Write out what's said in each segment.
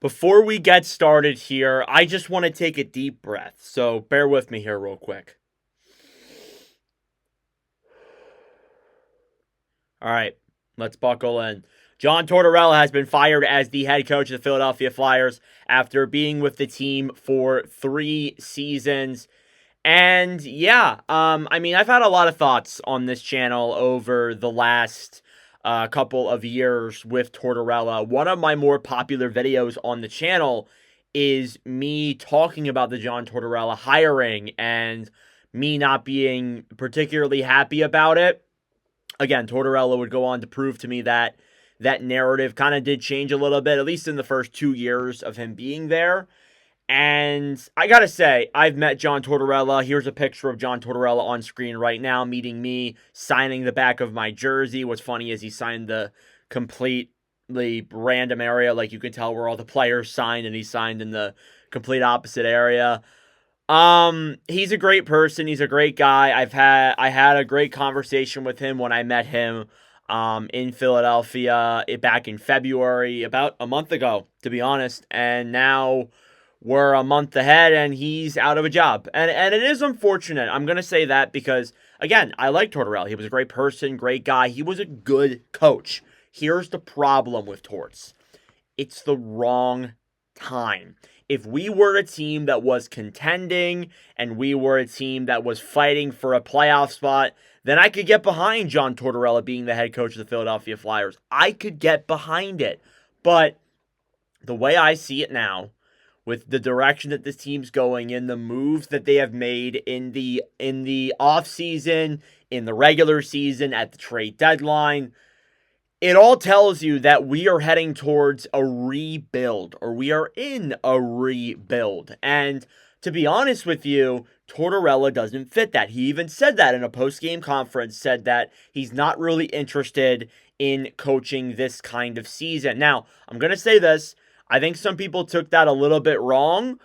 Before we get started here, I just want to take a deep breath. So bear with me here, real quick. All right, let's buckle in. John Tortorella has been fired as the head coach of the Philadelphia Flyers after being with the team for 3 seasons. And yeah, I've had a lot of thoughts on this channel over the last couple of years with Tortorella. One of my more popular videos on the channel is me talking about the John Tortorella hiring and me not being particularly happy about it. Again, Tortorella would go on to prove to me that that narrative kind of did change a little bit, at least in the first 2 years of him being there. And I gotta say, I've met John Tortorella. Here's a picture of John Tortorella on screen right now, meeting me, signing the back of my jersey. What's funny is he signed the completely random area. Like, you can tell where all the players signed, and he signed in the complete opposite area. He's a great person. He's a great guy. I had a great conversation with him when I met him in Philadelphia back in February, about a month ago, to be honest. And now we're a month ahead and he's out of a job. And it is unfortunate. I'm going to say that because, again, I like Tortorella. He was a great person, great guy. He was a good coach. Here's the problem with Torts. It's the wrong time. If we were a team that was contending and we were a team that was fighting for a playoff spot, then I could get behind John Tortorella being the head coach of the Philadelphia Flyers. I could get behind it. But the way I see it now, with the direction that this team's going in, the moves that they have made in the offseason, in the regular season, at the trade deadline, it all tells you that we are heading towards a rebuild, or we are in a rebuild. And to be honest with you, Tortorella doesn't fit that. He even said that in a post-game conference, said that he's not really interested in coaching this kind of season. Now, I'm going to say this. I think some people took that a little bit wrong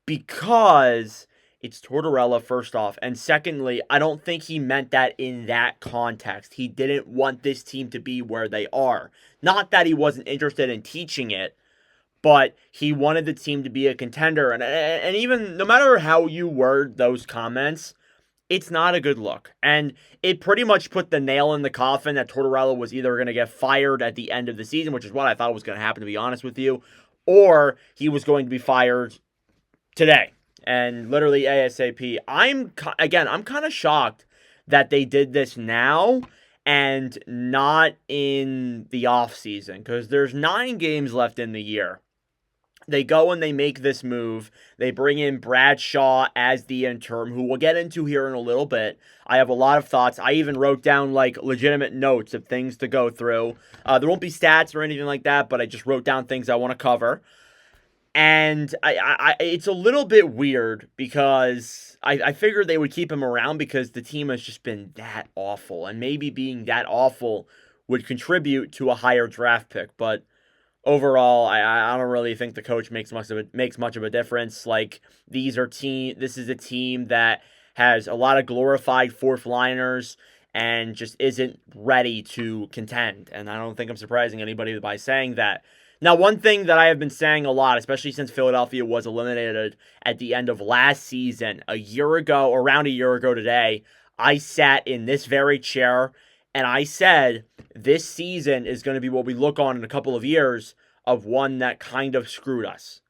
because it's Tortorella, first off. And secondly, I don't think he meant that in that context. He didn't want this team to be where they are. Not that he wasn't interested in teaching it, but he wanted the team to be a contender. And even no matter how you word those comments, it's not a good look. And it pretty much put the nail in the coffin that Tortorella was either going to get fired at the end of the season, which is what I thought was going to happen, to be honest with you, or he was going to be fired today. And literally ASAP. I'm kind of shocked that they did this now and not in the offseason, because there's 9 games left in the year. They go and they make this move. They bring in Bradshaw as the interim, who we'll get into here in a little bit. I have a lot of thoughts. I even wrote down like legitimate notes of things to go through. There won't be stats or anything like that, but I just wrote down things I want to cover. And it's a little bit weird because I figured they would keep him around because the team has just been that awful. And maybe being that awful would contribute to a higher draft pick. But overall, I don't really think the coach makes much of a difference. Like, this is a team that has a lot of glorified fourth liners and just isn't ready to contend. And I don't think I'm surprising anybody by saying that. Now, one thing that I have been saying a lot, especially since Philadelphia was eliminated at the end of last season, around a year ago today, I sat in this very chair and I said, this season is going to be what we look on in a couple of years of one that kind of screwed us.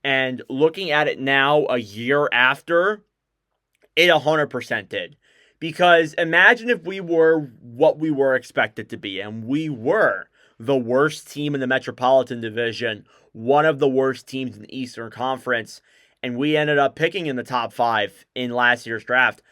And looking at it now, a year after, it 100% did. Because imagine if we were what we were expected to be, and we were the worst team in the Metropolitan Division, one of the worst teams in the Eastern Conference, and we ended up picking in the top 5 in last year's draft.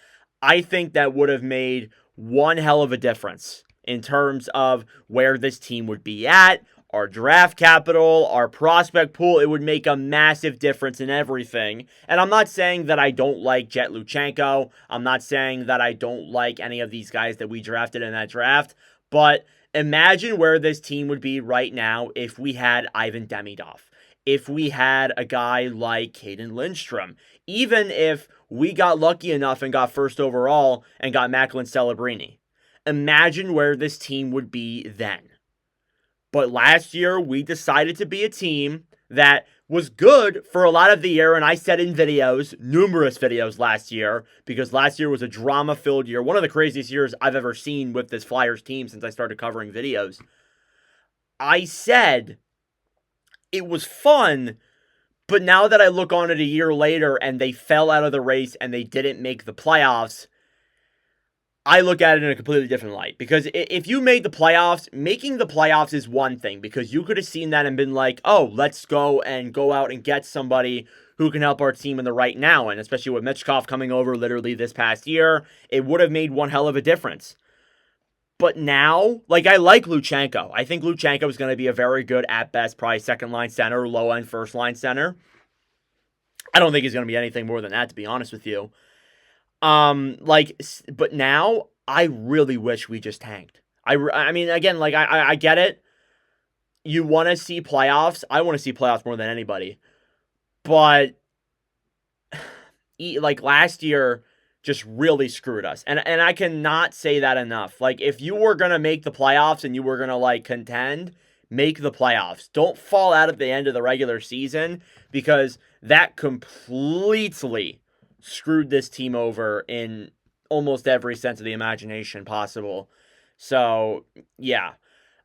I think that would have made one hell of a difference in terms of where this team would be at, our draft capital, our prospect pool. It would make a massive difference in everything. And I'm not saying that I don't like Jet Luchenko. I'm not saying that I don't like any of these guys that we drafted in that draft. But imagine where this team would be right now if we had Ivan Demidov, if we had a guy like Caden Lindstrom, even if we got lucky enough and got first overall and got Macklin Celebrini. Imagine where this team would be then. But last year, we decided to be a team that was good for a lot of the year. And I said in videos, numerous videos last year, because last year was a drama-filled year. One of the craziest years I've ever seen with this Flyers team since I started covering videos. I said it was fun, but now that I look on it a year later and they fell out of the race and they didn't make the playoffs, I look at it in a completely different light. Because if you made the playoffs, making the playoffs is one thing. Because you could have seen that and been like, oh, let's go out and get somebody who can help our team in the right now. And especially with Michkov coming over literally this past year, it would have made one hell of a difference. But now, like, I like Luchenko. I think Luchenko is going to be a very good, at best, probably second-line center, low-end first-line center. I don't think he's going to be anything more than that, to be honest with you. But now, I really wish we just tanked. I mean, again, like, I get it. You want to see playoffs. I want to see playoffs more than anybody. But, like, last year just really screwed us. And I cannot say that enough. Like, if you were going to make the playoffs and you were going to, like, contend, make the playoffs. Don't fall out at the end of the regular season, because that completely screwed this team over in almost every sense of the imagination possible. So, yeah.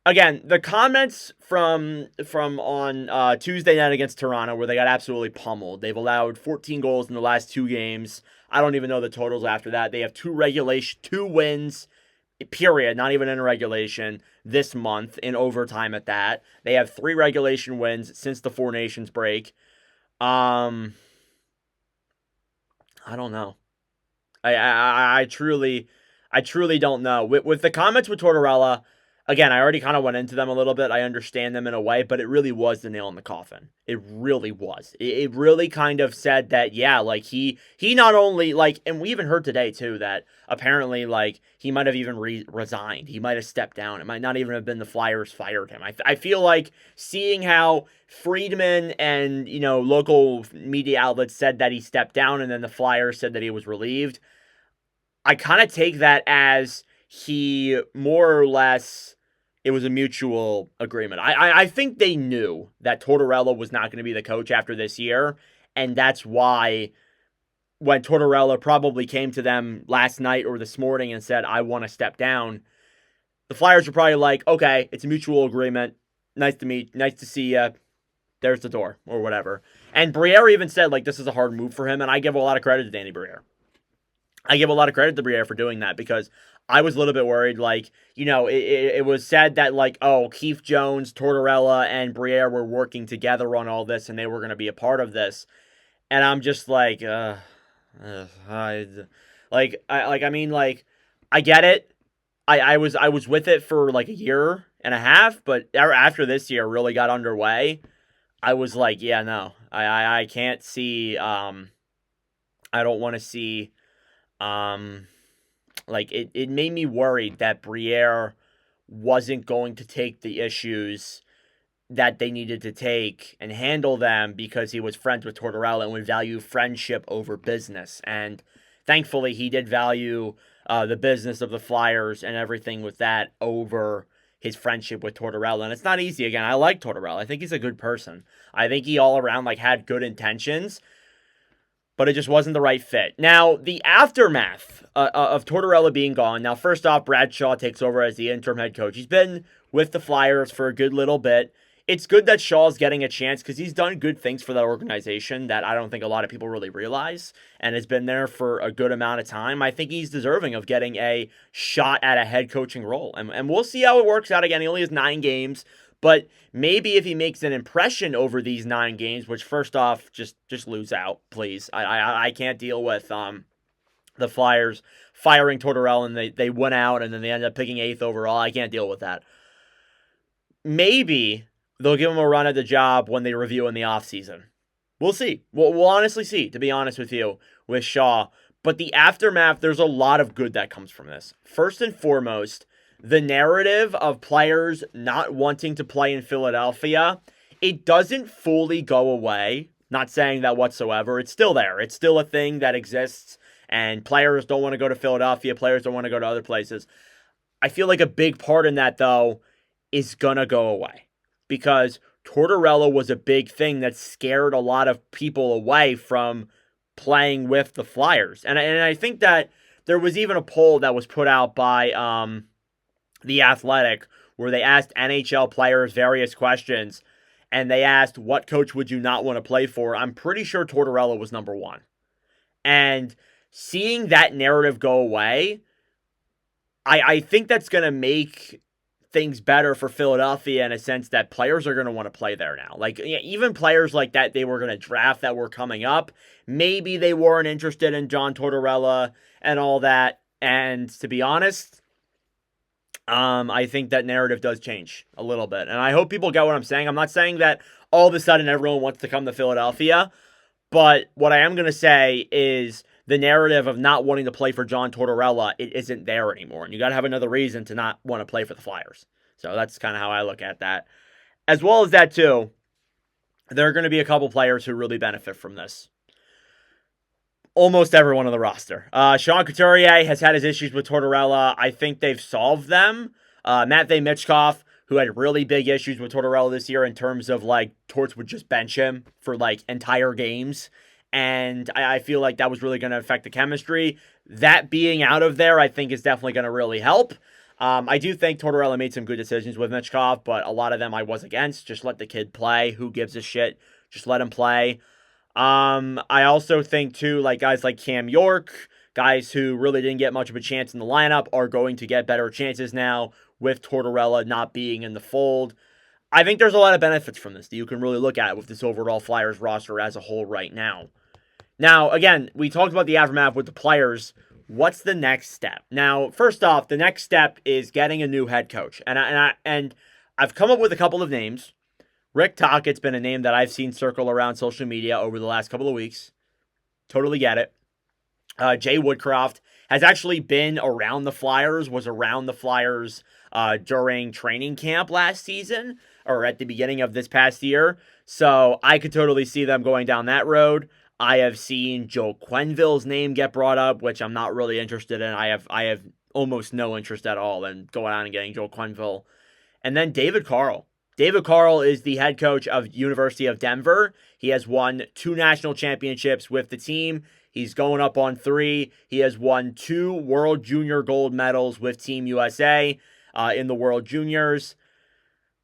Again, the comments from on Tuesday night against Toronto, where they got absolutely pummeled. They've allowed 14 goals in the last 2 games. I don't even know the totals after that. They have 2 wins, period, not even in regulation, this month, in overtime at that. They have 3 regulation wins since the Four Nations break. I don't know. I truly don't know. With the comments with Tortorella, again, I already kind of went into them a little bit. I understand them in a way, but it really was the nail in the coffin. It really was. It really kind of said that, yeah, like, he not only, like, and we even heard today, too, that apparently, like, he might have even resigned. He might have stepped down. It might not even have been the Flyers fired him. I feel like seeing how Friedman and, you know, local media outlets said that he stepped down and then the Flyers said that he was relieved, I kind of take that as he more or less, it was a mutual agreement. I think they knew that Tortorella was not going to be the coach after this year, and that's why when Tortorella probably came to them last night or this morning and said, I want to step down, the Flyers were probably like, okay, it's a mutual agreement. Nice to see you. There's the door, or whatever. And Briere even said, like, this is a hard move for him, and I give a lot of credit to Danny Briere. I give a lot of credit to Briere for doing that, because I was a little bit worried, like, you know, it was said that, like, oh, Keith Jones, Tortorella, and Briere were working together on all this, and they were going to be a part of this. And I'm just like, I get it. I was with it for, like, a year and a half, but after this year really got underway, I was like, yeah, no, I can't see, I don't want to see, like, it made me worried that Briere wasn't going to take the issues that they needed to take and handle them, because he was friends with Tortorella and would value friendship over business. And thankfully, he did value the business of the Flyers and everything with that over his friendship with Tortorella. And it's not easy. Again, I like Tortorella. I think he's a good person. I think he all around, like, had good intentions, but it just wasn't the right fit. Now, the aftermath of Tortorella being gone. Now, first off, Brad Shaw takes over as the interim head coach. He's been with the Flyers for a good little bit. It's good that Shaw's getting a chance, because he's done good things for that organization that I don't think a lot of people really realize, and has been there for a good amount of time. I think he's deserving of getting a shot at a head coaching role. And we'll see how it works out. Again, he only has 9 games. But maybe if he makes an impression over these 9 games, which, first off, just lose out, please. I can't deal with the Flyers firing Tortorella and they went out and then they ended up picking 8th overall. I can't deal with that. Maybe they'll give him a run at the job when they review in the offseason. We'll see. We'll honestly see, to be honest with you, with Shaw. But the aftermath, there's a lot of good that comes from this. First and foremost, the narrative of players not wanting to play in Philadelphia, it doesn't fully go away. Not saying that whatsoever. It's still there. It's still a thing that exists, and players don't want to go to Philadelphia. Players don't want to go to other places. I feel like a big part in that, though, is going to go away, because Tortorella was a big thing that scared a lot of people away from playing with the Flyers. And I think that there was even a poll that was put out by The Athletic where they asked NHL players various questions, and they asked, what coach would you not want to play for? I'm pretty sure Tortorella was number one. And seeing that narrative go away, I think that's going to make things better for Philadelphia in a sense that players are going to want to play there now. Like, even players like that they were going to draft that were coming up, maybe they weren't interested in John Tortorella and all that. And to be honest, I think that narrative does change a little bit. And I hope people get what I'm saying. I'm not saying that all of a sudden everyone wants to come to Philadelphia. But what I am going to say is the narrative of not wanting to play for John Tortorella, it isn't there anymore. And you got to have another reason to not want to play for the Flyers. So that's kind of how I look at that. As well as that, too, there are going to be a couple players who really benefit from this. Almost everyone on the roster. Sean Couturier has had his issues with Tortorella. I think they've solved them. Matvei Michkov, who had really big issues with Tortorella this year in terms of, like, Torts would just bench him for, like, entire games. And I feel like that was really going to affect the chemistry. That being out of there, I think, is definitely going to really help. I do think Tortorella made some good decisions with Michkov, but a lot of them I was against. Just let the kid play. Who gives a shit? Just let him play. I also think, too, like guys like Cam York, guys who really didn't get much of a chance in the lineup, are going to get better chances now with Tortorella not being in the fold. I think there's a lot of benefits from this that you can really look at with this overall Flyers roster as a whole right now. Now, again, we talked about the aftermath with the players. What's the next step? Now, first off, the next step is getting a new head coach. And I've come up with a couple of names. Rick Tockett's been a name that I've seen circle around social media over the last couple of weeks. Totally get it. Jay Woodcroft has actually been around the Flyers, was around the Flyers during training camp last season, or at the beginning of this past year. So I could totally see them going down that road. I have seen Joe Quenneville's name get brought up, which I'm not really interested in. I have almost no interest at all in going on and getting Joe Quenneville. And then David Carl. David Carl is the head coach of University of Denver. He has won 2 national championships with the team. He's going up on 3. He has won 2 World Junior gold medals with Team USA in the World Juniors.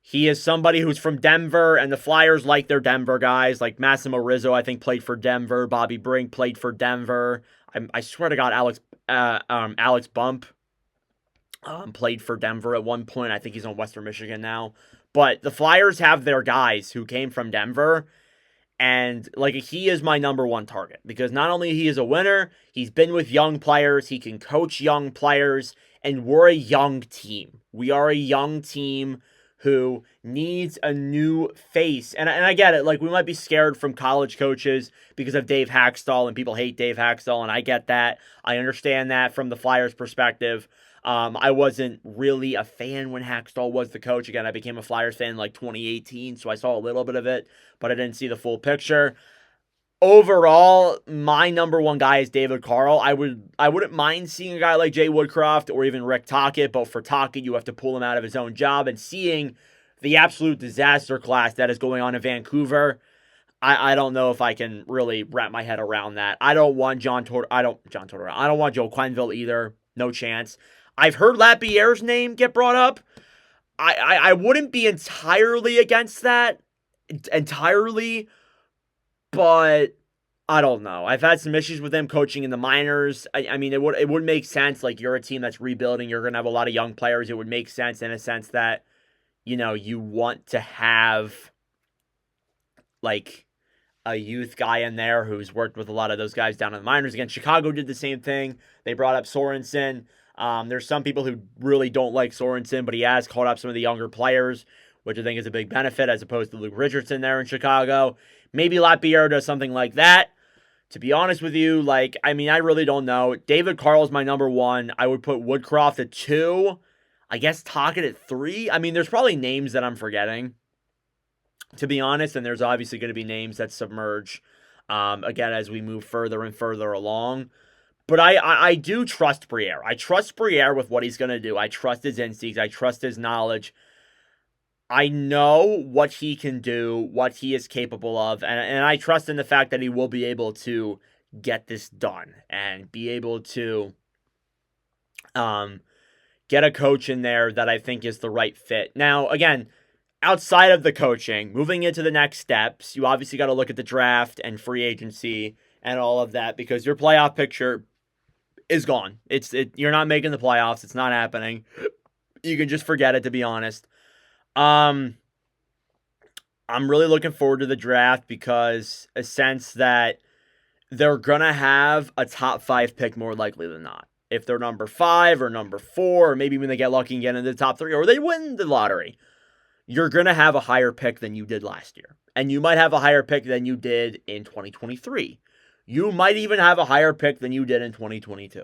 He is somebody who's from Denver, and the Flyers like their Denver guys. Like Massimo Rizzo, I think, played for Denver. Bobby Brink played for Denver. I swear to God, Alex Bump played for Denver at one point. I think he's on Western Michigan now. But the Flyers have their guys who came from Denver, and like he is my number one target because not only he is a winner, he's been with young players, he can coach young players, and we're a young team. We are a young team who needs a new face. And I get it, like we might be scared from college coaches because of Dave Haxtell, and people hate Dave Haxtell, and I get that. I understand that from the Flyers' perspective. I wasn't really a fan when Haxtell was the coach. Again, I became a Flyers fan in like 2018, so I saw a little bit of it, but I didn't see the full picture. Overall, my number one guy is David Carl. I wouldn't mind seeing a guy like Jay Woodcroft or even Rick Tocchet, but for Tocchet, you have to pull him out of his own job. And seeing the absolute disaster class that is going on in Vancouver, I don't know if I can really wrap my head around that. I don't want John Tortorella. I don't want Joe Quenneville either. No chance. I've heard Lapierre's name get brought up. I wouldn't be entirely against that. Entirely. But I don't know. I've had some issues with him coaching in the minors. I mean, it would make sense. Like, you're a team that's rebuilding. You're going to have a lot of young players. It would make sense in a sense that, you know, you want to have, like, a youth guy in there who's worked with a lot of those guys down in the minors. Again, Chicago did the same thing. They brought up Sorensen. There's some people who really don't like Sorensen, but he has caught up some of the younger players, which I think is a big benefit as opposed to Luke Richardson there in Chicago. Maybe Lapierre does something like that. To be honest with you, like, I mean, I really don't know. David Carl is my number one. I would put Woodcroft at 2. I guess Tocchet at 3. I mean, there's probably names that I'm forgetting, to be honest, and there's obviously going to be names that submerge, again, as we move further and further along. But I do trust Briere. I trust Briere with what he's going to do. I trust his instincts. I trust his knowledge. I know what he can do, what he is capable of, and I trust in the fact that he will be able to get this done and be able to um, get a coach in there that I think is the right fit. Now, again, outside of the coaching, moving into the next steps, you obviously got to look at the draft and free agency and all of that because your playoff picture is gone. You're not making the playoffs. It's not happening. You can just forget it, to be honest. Um, I'm really looking forward to the draft because a sense that they're gonna have a top 5 pick more likely than not. If they're number 5 or number 4, or maybe when they get lucky and get into the top 3, or they win the lottery, you're gonna have a higher pick than you did last year. And you might have a higher pick than you did in 2023. You might even have a higher pick than you did in 2022.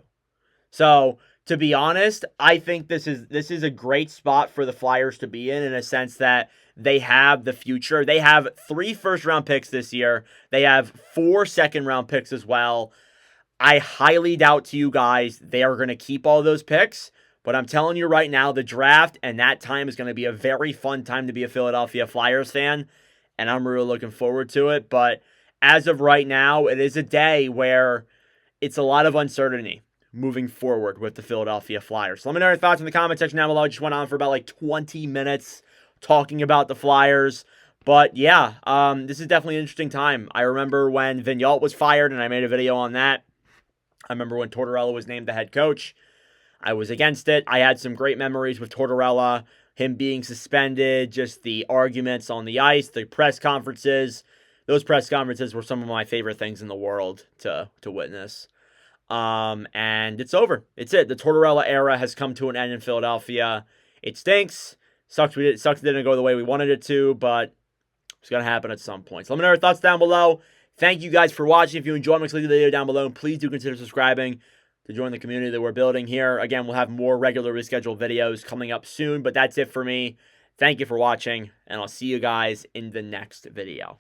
So, to be honest, I think this is a great spot for the Flyers to be in a sense that they have the future. They have 3 first-round picks this year. They have 4 second-round picks as well. I highly doubt to you guys they are going to keep all those picks, but I'm telling you right now, the draft and that time is going to be a very fun time to be a Philadelphia Flyers fan, and I'm really looking forward to it. But as of right now, it is a day where it's a lot of uncertainty moving forward with the Philadelphia Flyers. So let me know your thoughts in the comment section down below. I just went on for about like 20 minutes talking about the Flyers. But yeah, this is definitely an interesting time. I remember when Vigneault was fired, and I made a video on that. I remember when Tortorella was named the head coach. I was against it. I had some great memories with Tortorella, him being suspended, just the arguments on the ice, the press conferences. Those press conferences were some of my favorite things in the world to witness. And it's over. It's it. The Tortorella era has come to an end in Philadelphia. It stinks. Sucks it didn't go the way we wanted it to, but it's going to happen at some point. So let me know your thoughts down below. Thank you guys for watching. If you enjoyed, leave the video down below. And please do consider subscribing to join the community that we're building here. Again, we'll have more regularly scheduled videos coming up soon, but that's it for me. Thank you for watching, and I'll see you guys in the next video.